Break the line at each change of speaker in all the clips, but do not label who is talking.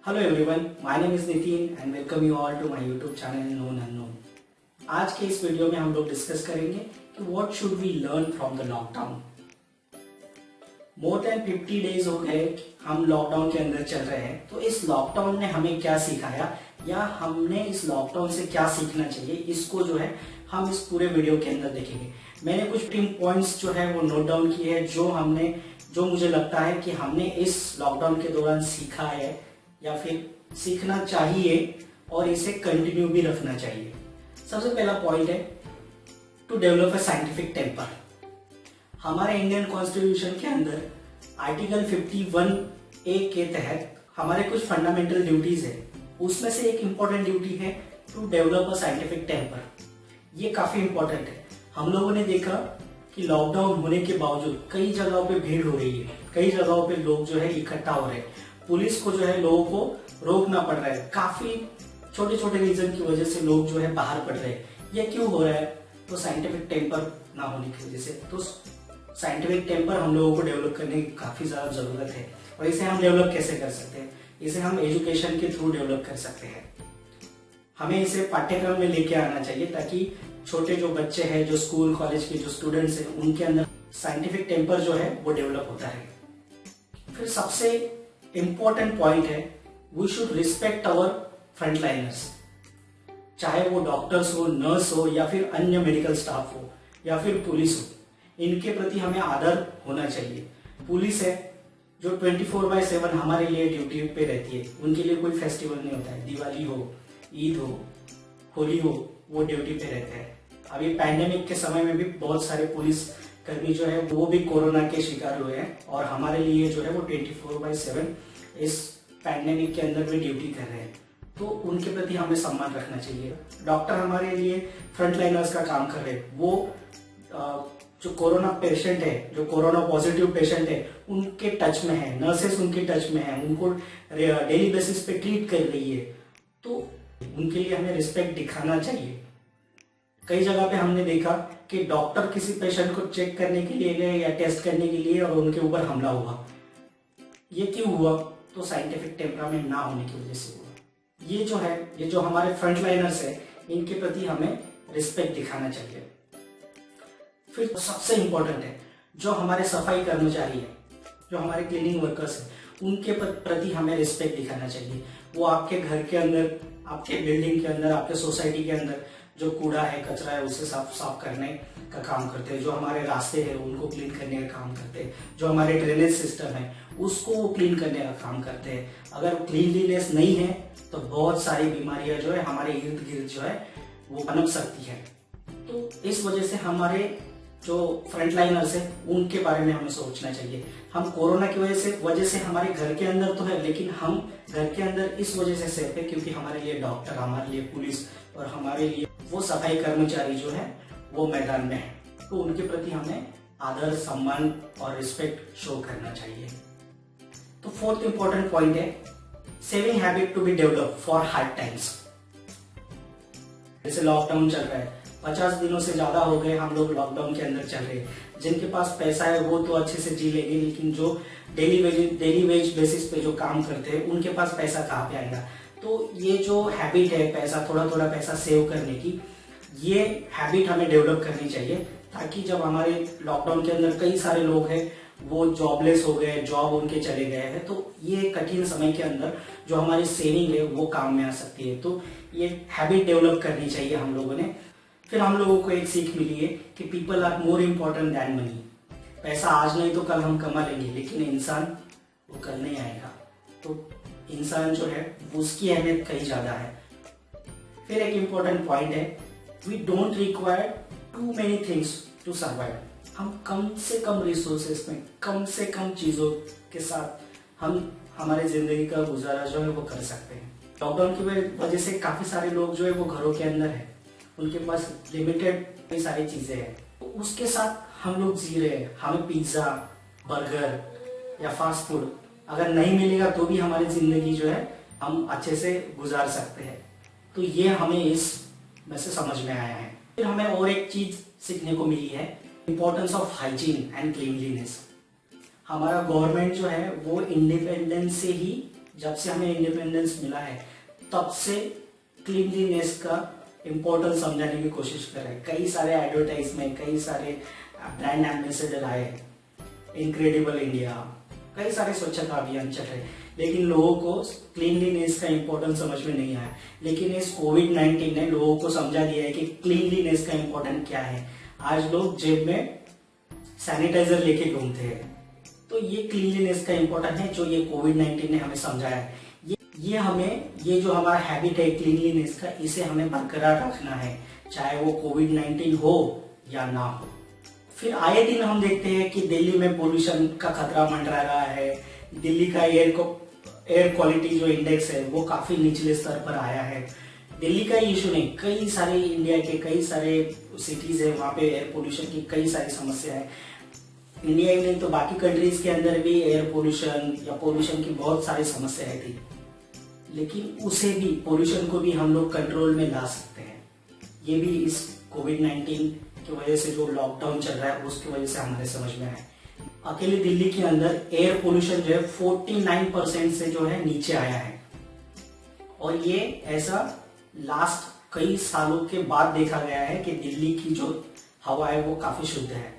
Hello everyone, my name is Nitin and welcome you all to my YouTube channel known unknown. आज के इस video में हम लोग डिस्कस करेंगे कि what should we learn from the lockdown. More than 50 days हो गए हम लॉकडाउन के अंदर चल रहे हैं, तो इस लॉकडाउन ने हमें क्या सिखाया या हमने इस लॉकडाउन से क्या सीखना चाहिए, इसको जो है हम इस पूरे वीडियो के अंदर देखेंगे। मैंने कुछ 3 पॉइंट्स जो है वो नोट डाउन किए हैं जो मुझे लगता है कि हमने इस लॉकडाउन के दौरान सीखा है या फिर सीखना चाहिए और इसे कंटिन्यू भी रखना चाहिए। सबसे पहला पॉइंट है to develop a scientific temper. हमारे इंडियन कॉन्स्टिट्यूशन के अंदर आर्टिकल 51A के तहत हमारे कुछ फंडामेंटल ड्यूटीज है। उसमें से एक इंपॉर्टेंट ड्यूटी है to develop a scientific temper. ये काफी इंपॉर्टेंट है। हम लोगों ने देखा कि लॉकडाउन होने के बावजूद कई जगहों पे भीड़ हो रही है, कई जगहों पे लोग जो है इकट्ठा हो रहे हैं। पुलिस को जो है लोगों को रोकना पड़ रहा है। काफी छोटे छोटे रीजन की वजह से लोग जो है बाहर पड़ रहे हैं। ये क्यों हो रहा है? तो साइंटिफिक टेम्पर ना होने की वजह से। तो साइंटिफिक टेम्पर हम लोगों को डेवलप करने की काफी ज्यादा जरूरत है। और इसे हम डेवलप कैसे कर सकते हैं? इसे हम एजुकेशन के थ्रू डेवलप कर सकते हैं। हमें इसे पाठ्यक्रम में लेके आना चाहिए ताकि छोटे जो बच्चे हैं, जो स्कूल कॉलेज के जो स्टूडेंट्स हैं, उनके अंदर साइंटिफिक टेम्पर जो है वो डेवलप होता है। फिर सबसे इंपॉर्टेंट पॉइंट है we should respect our frontliners. चाहे वो डॉक्टर्स हो, नर्स हो या फिर अन्य मेडिकल स्टाफ हो या फिर पुलिस हो, इनके प्रति हमें आदर होना चाहिए। पुलिस है जो 24/7 हमारे लिए ड्यूटी पे रहती है। उनके लिए कोई फेस्टिवल नहीं होता है। दिवाली हो, ईद हो, होली हो, वो ड्यूटी पे रहते हैं। अभी पैंडेमिक के समय में भी बहुत सारे पुलिस कर्मी जो है वो भी कोरोना के शिकार हुए हैं और हमारे लिए जो है वो 24/7 इस पैंडेमिक के अंदर भी ड्यूटी कर रहे हैं। तो उनके प्रति हमें सम्मान रखना चाहिए। डॉक्टर हमारे लिए फ्रंटलाइनर्स का काम कर रहे हैं। वो जो कोरोना पेशेंट है, जो कोरोना पॉजिटिव पेशेंट है, उनके टच में है। नर्सेस उनके टच में है, उनको डेली बेसिस पे ट्रीट कर रही है। तो उनके लिए हमें रिस्पेक्ट दिखाना चाहिए। कई जगह पे हमने देखा कि डॉक्टर किसी पेशेंट को चेक करने के लिए गए या टेस्ट करने के लिए और उनके ऊपर हमला हुआ। ये क्यों हुआ? तो साइंटिफिक टेम्परामेंट ना होने की वजह से हुआ। ये जो हमारे फ्रंटलाइनर्स है, इनके प्रति हमें रिस्पेक्ट दिखाना चाहिए। फिर सबसे इंपॉर्टेंट है जो हमारे सफाई कर्मचारी है, जो हमारे क्लीनिंग वर्कर्स है, उनके प्रति हमें रिस्पेक्ट दिखाना चाहिए। वो आपके घर के अंदर, आपके बिल्डिंग के अंदर, आपके सोसाइटी के अंदर जो कूड़ा है, कचरा है, उसे साफ करने का काम करते हैं। जो हमारे रास्ते हैं उनको क्लीन करने का काम करते हैं। जो हमारे ड्रेनेज सिस्टम है उसको वो क्लीन करने का काम करते हैं। अगर क्लीनलीनेस नहीं है तो बहुत सारी बीमारियां जो है हमारे इर्द गिर्द जो है वो पनप सकती है। तो इस वजह से हमारे जो फ्रंटलाइनर्स है उनके बारे में हमें सोचना चाहिए। हम कोरोना की वजह से हमारे घर के अंदर तो है, लेकिन हम घर के अंदर इस वजह से सेफ है क्योंकि हमारे लिए डॉक्टर, हमारे लिए पुलिस और हमारे लिए वो सफाई कर्मचारी जो है वो मैदान में है। तो उनके प्रति हमें आदर, सम्मान और रिस्पेक्ट शो करना चाहिए। तो 4th इंपॉर्टेंट पॉइंट है saving habit to be develop for hard times. जैसे लॉकडाउन चल रहा है, 50 दिनों से ज्यादा हो गए हम लोग लॉकडाउन के अंदर चल रहे हैं। जिनके पास पैसा है वो तो अच्छे से जी लेंगे, लेकिन जो डेली वेज बेसिस पे जो काम करते हैं उनके पास पैसा कहाँ पे आएगा? तो ये जो हैबिट है पैसा, थोड़ा थोड़ा पैसा सेव करने की, ये हैबिट हमें डेवलप करनी चाहिए ताकि जब हमारे लॉकडाउन के अंदर कई सारे लोग हैं वो जॉबलेस हो गए, जॉब उनके चले गए हैं, तो ये कठिन समय के अंदर जो हमारी सेविंग है वो काम में आ सकती है। तो ये हैबिट डेवलप करनी चाहिए हम लोगों ने। फिर हम लोगों को एक सीख मिली है कि people are more important than money. पैसा आज नहीं तो कल हम कमा लेंगे, लेकिन इंसान वो कल नहीं आएगा। तो इंसान जो है उसकी अहमियत कहीं ज्यादा है। फिर एक इम्पोर्टेंट पॉइंट है we don't require too many things to survive. हम कम से कम रिसोर्सेस में, कम से कम चीजों के साथ हम हमारे जिंदगी का गुजारा जो है वो कर सकते हैं। लॉकडाउन की वजह से काफी सारे लोग जो है वो घरों के अंदर है, उनके पास लिमिटेड कई सारी चीजें हैं, तो उसके साथ हम लोग जी रहे हैं। हमें पिज्जा, बर्गर या फास्ट फूड अगर नहीं मिलेगा तो भी हमारी जिंदगी जो है हम अच्छे से गुजार सकते हैं। तो ये हमें इस में से समझ में आया है। फिर हमें और एक चीज सीखने को मिली है, importance of hygiene and cleanliness. हमारा गवर्नमेंट जो है वो इंडिपेंडेंस से ही जब से हमें इंडिपेंडेंस मिला है तब से क्लीनलीनेस का इम्पोर्टेंस समझाने की कोशिश कर रहे हैं। कई सारे एडवर्टाइजमेंट, कई सारे ब्रांड एम्बेसडर आए, इनक्रेडिबल इंडिया, कई सारे स्वच्छता अभियान चल रहे, लेकिन लोगों को क्लीनलीनेस का इम्पोर्टेंस समझ में नहीं आया। लेकिन इस कोविड-19 ने लोगों को समझा दिया है कि क्लीनलीनेस का इम्पोर्टेंट क्या है। आज लोग जेब में सैनिटाइजर लेके घूमते हैं, तो ये क्लीनलीनेस का इम्पोर्टेंट है जो ये कोविड-19 ने हमें समझाया है। ये जो हमारा हैबिट है क्लीनलीनेस का, इसे हमें बरकरार रखना है, चाहे वो कोविड-19 हो या ना हो। फिर आए दिन हम देखते हैं कि दिल्ली में पोल्यूशन का खतरा मंडरा रहा है। दिल्ली का एयर क्वालिटी जो इंडेक्स है वो काफी निचले स्तर पर आया है। दिल्ली का इशू नहीं, कई सारे इंडिया के कई सारे सिटीज है, वहां पे एयर पोल्यूशन की कई सारी समस्या है। इंडिया ही नहीं तो बाकी कंट्रीज के अंदर भी एयर पोल्यूशन या पोल्यूशन की बहुत सारी समस्याएं थी, लेकिन उसे भी, पोल्यूशन को भी हम लोग कंट्रोल में ला सकते हैं। ये भी इस कोविड-19 की वजह से, जो लॉकडाउन चल रहा है उसकी वजह से हमारे समझ में आया। अकेले दिल्ली के अंदर एयर पोल्यूशन जो है 49% से जो है नीचे आया है, और ये ऐसा लास्ट कई सालों के बाद देखा गया है कि दिल्ली की जो हवा है वो काफी शुद्ध है।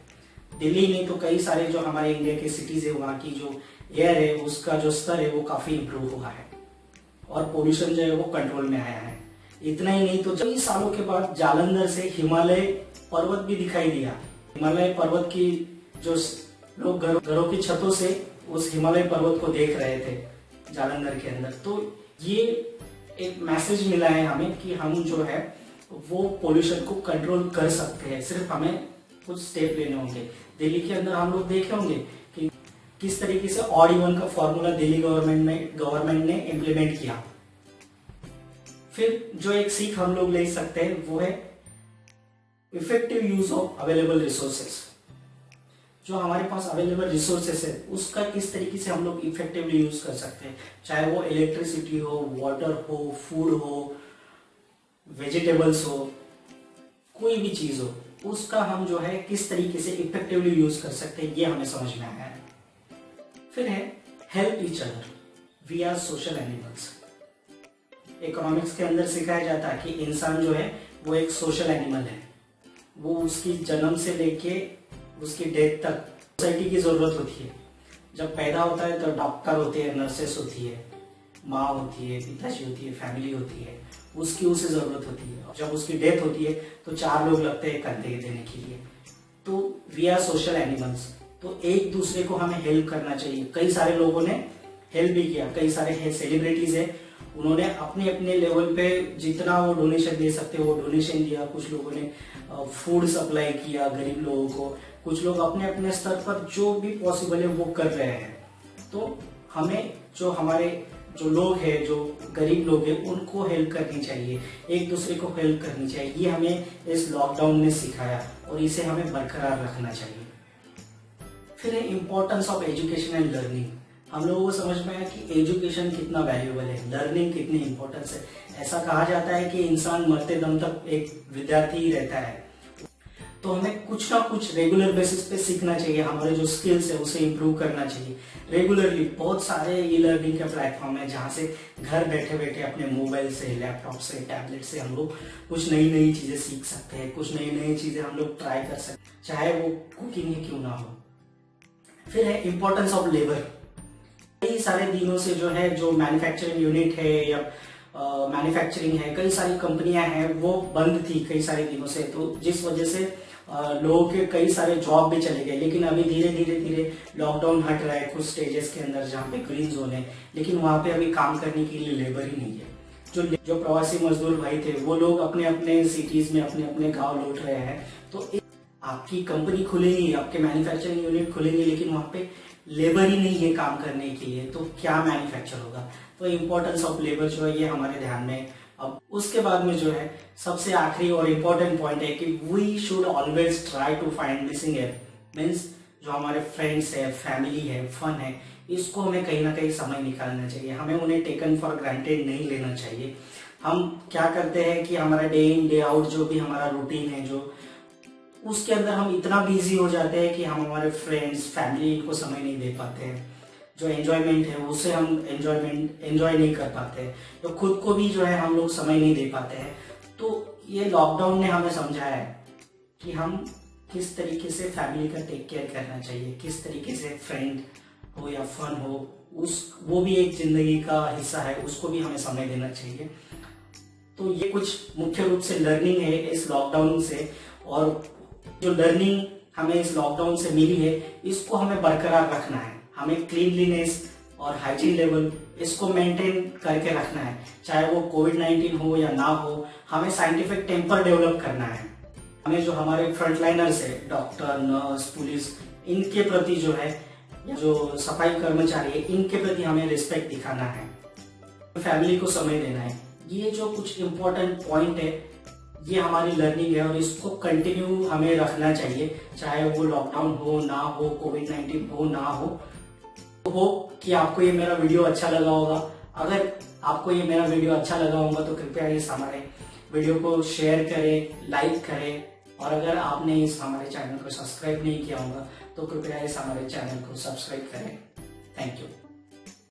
दिल्ली नहीं तो कई सारे जो हमारे इंडिया के सिटीज है, वहां की जो एयर है उसका जो स्तर है वो काफी इम्प्रूव हुआ है, और पोल्यूशन जो है वो कंट्रोल में आया है। इतना ही नहीं तो कई सालों के बाद जालंधर से हिमालय पर्वत भी दिखाई दिया। हिमालय पर्वत की जो लोग घरों की छतों से उस हिमालय पर्वत को देख रहे थे जालंधर के अंदर। तो ये एक मैसेज मिला है हमें कि हम जो है वो पोल्यूशन को कंट्रोल कर सकते हैं, सिर्फ हमें कुछ स्टेप लेने होंगे। दिल्ली के अंदर हम लोग देखे होंगे कि किस तरीके से ऑड इवन का फॉर्मूला दिल्ली गवर्नमेंट ने इम्प्लीमेंट किया। फिर जो एक सीख हम लोग ले सकते हैं वो है effective use of available resources. जो हमारे पास अवेलेबल रिसोर्सेस है उसका किस तरीके से हम लोग इफेक्टिवली यूज कर सकते हैं, चाहे वो इलेक्ट्रिसिटी हो, वाटर हो, फूड हो, वेजिटेबल्स हो, कोई भी चीज हो, उसका हम जो है किस तरीके से इफेक्टिवली यूज कर सकते हैं, ये हमें समझ में आया है। फिर है help each other, we are social animals. Economics के अंदर सिखाया जाता है कि इंसान जो है वो एक सोशल एनिमल है। वो उसकी जन्म से लेके उसकी डेथ तक सोसाइटी की जरूरत होती है। जब पैदा होता है तो डॉक्टर होते हैं, नर्सेस होती है, माँ होती है, पिताजी होती है, फैमिली होती है, उसकी उसे जरूरत होती है। और जब उसकी डेथ होती है तो 4 लोग लगते हैं कंधे देने के लिए। तो वी आर सोशल एनिमल्स, तो एक दूसरे को हमें हेल्प करना चाहिए। कई सारे लोगों ने हेल्प भी किया, कई सारे सेलिब्रिटीज है, उन्होंने अपने अपने लेवल पे जितना वो डोनेशन दे सकते वो डोनेशन दिया। कुछ लोगों ने फूड सप्लाई किया गरीब लोगों को, कुछ लोग अपने अपने स्तर पर जो भी पॉसिबल है वो कर रहे हैं। तो हमें जो हमारे जो लोग हैं, जो गरीब लोग हैं, उनको हेल्प करनी चाहिए, एक दूसरे को हेल्प करनी चाहिए। ये हमें इस लॉकडाउन ने सिखाया और इसे हमें बरकरार रखना चाहिए। फिर है importance of education and learning. हम लोगों को समझ में आया कि एजुकेशन कितना वैल्यूएबल है, लर्निंग कितनी इंपॉर्टेंस है। ऐसा कहा जाता है कि इंसान मरते दम तक एक विद्यार्थी ही रहता है, तो हमें कुछ ना कुछ रेगुलर बेसिस पे सीखना चाहिए। हमारे जो स्किल्स है उसे इम्प्रूव करना चाहिए रेगुलरली। बहुत सारे ई लर्निंग के प्लेटफॉर्म है जहाँ से घर बैठे बैठे अपने मोबाइल से, लैपटॉप से, टैबलेट से हम लोग कुछ नई नई चीजें सीख सकते हैं, कुछ नई नई चीजें हम लोग ट्राई कर सकते हैं, चाहे वो कुकिंग ही क्यों ना हो। फिर है इम्पोर्टेंस ऑफ लेबर। कई सारे दिनों से जो है जो मैन्युफैक्चरिंग यूनिट है या मैन्युफैक्चरिंग है, कई सारी कंपनियां हैं वो बंद थी कई सारे दिनों से, तो जिस वजह से लोगों के कई सारे जॉब भी चले गए। लेकिन अभी धीरे धीरे लॉकडाउन हट रहा है कुछ स्टेजेस के अंदर जहाँ पे ग्रीन जोन है, लेकिन वहां पे अभी काम करने के लिए लेबर ही नहीं है। जो प्रवासी मजदूर भाई थे वो लोग अपने अपने सिटीज में, अपने अपने गाँव लौट रहे हैं। तो आपकी कंपनी खुलेगी, आपके मैन्युफैक्चरिंग यूनिट खुलेंगे, लेकिन वहां पे लेबर ही नहीं है काम करने के लिए, तो क्या मैन्युफैक्चर होगा। तो इम्पोर्टेंस ऑफ लेबर जो है ये हमारे ध्यान में। अब उसके बाद में जो है सबसे आखिरी और इम्पोर्टेंट पॉइंट है कि we should always try to find missing app. Means जो हमारे फ्रेंड्स है, फैमिली है, फन है, इसको हमें कहीं ना कहीं समय निकालना चाहिए। हमें उन्हें टेकन फॉर ग्रांटेड नहीं लेना चाहिए। हम क्या करते हैं कि हमारा डे इन डे आउट जो भी हमारा रूटीन है, जो उसके अंदर हम इतना बिजी हो जाते हैं कि हम हमारे फ्रेंड्स, फैमिली इनको समय नहीं दे पाते हैं। जो एंजॉयमेंट है उसे हम एंजॉय नहीं कर पाते हैं, तो खुद को भी जो है हम लोग समय नहीं दे पाते हैं। तो ये लॉकडाउन ने हमें समझाया है कि हम किस तरीके से फैमिली का टेक केयर करना चाहिए, किस तरीके से फ्रेंड हो या फन हो, वो भी एक जिंदगी का हिस्सा है, उसको भी हमें समय देना चाहिए। तो ये कुछ मुख्य रूप से लर्निंग है इस लॉकडाउन से, और जो लर्निंग हमें इस लॉकडाउन से मिली है इसको हमें बरकरार रखना है। हमें क्लीनलीनेस और हाइजीन लेवल इसको मेंटेन करके रखना है, चाहे वो कोविड-19 हो या ना हो। हमें साइंटिफिक टेम्पर डेवलप करना है। हमें जो हमारे फ्रंटलाइनर्स है, डॉक्टर, नर्स, पुलिस, इनके प्रति जो है, जो सफाई कर्मचारी है, इनके प्रति हमें रिस्पेक्ट दिखाना है, फैमिली को समय देना है। ये जो कुछ इम्पोर्टेंट पॉइंट है, ये हमारी लर्निंग है और इसको कंटिन्यू हमें रखना चाहिए, चाहे वो लॉकडाउन हो ना हो, कोविड-19 हो ना हो। तो कि आपको ये मेरा वीडियो अच्छा लगा होगा। अगर आपको ये मेरा वीडियो अच्छा लगा होगा तो कृपया इस हमारे वीडियो को शेयर करें, लाइक करें, और अगर आपने इस हमारे चैनल को सब्सक्राइब नहीं किया होगा तो कृपया इस हमारे चैनल को सब्सक्राइब करें। Thank you.